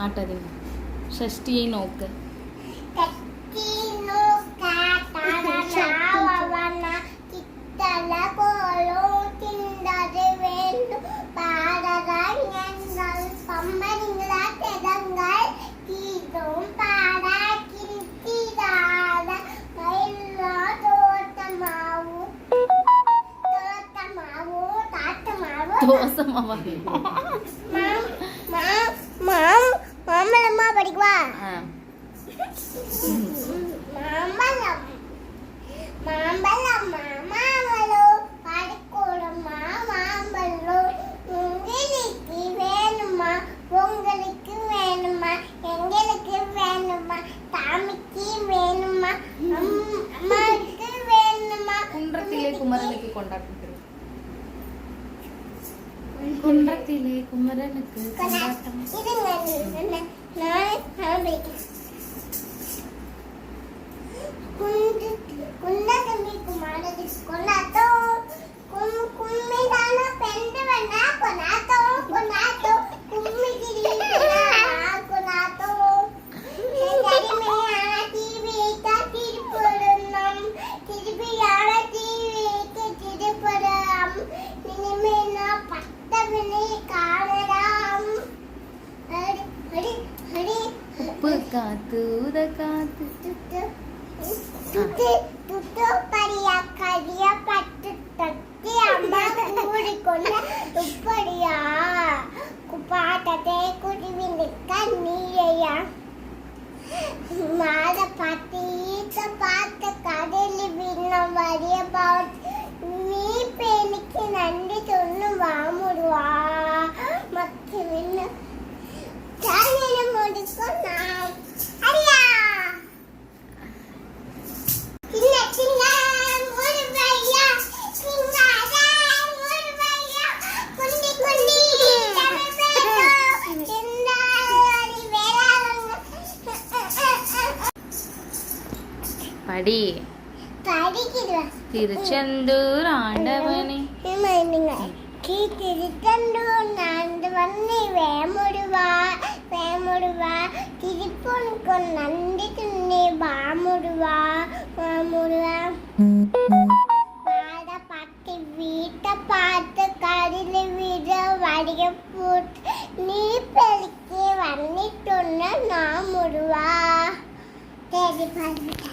ஆட்டாதீங்க. ஷஷ்டியை நோக்க தோசமாவா? மாம்பழமா படிக்குவா? மாம்பழம் மாம்பழம் மாம்பழம் படிக்கூடமா மாம்பழம். உங்களுக்கு வேணுமா? உங்களுக்கு வேணுமா? எங்களுக்கு வேணுமா? சாமிக்கு வேணுமா? அம்மாவுக்கு வேணுமா? குன்றத்திலே குமரனுக்கு கொண்டாட்டம். குன்றத்திலே குமரனுக்கு கொண்டாட்டம். உப்பு காத்து உத காத்து துப்படியா கரியா பட்டு தட்டி அம்மா கூடிக்கொள்ள துப்படியா பாட்டத்தை குடிவிந்துக்க நீரையா மாத பார்த்து ஈட்ட பார்த்த கடலில் விண்ணம் வரிய பார்த்து நீ பெண்ணுக்கு நன்றி சொன்னு வாமுடுவா மற்ற விண்ண முடிக்கும் நாம் அரியா சின்ன சின்ன முருவையா சிங்காத முருவையா குண்டி குண்டி படி திருச்செந்தூர் ஆண்டவனே திருச்செந்தூர் ஆண்டவனே வேமுடுவா வேமுடுவா திருப்பொனுக்கு நன்றி துண்ணி வாமுடுவா வாமுடுவா பாட பாட்டு வீட்டை பார்த்து கடில விட வடிக போட்டு நீ பெருக்கி வந்துட்டோன்னு நான் முடுவா தேடி பாருங்க.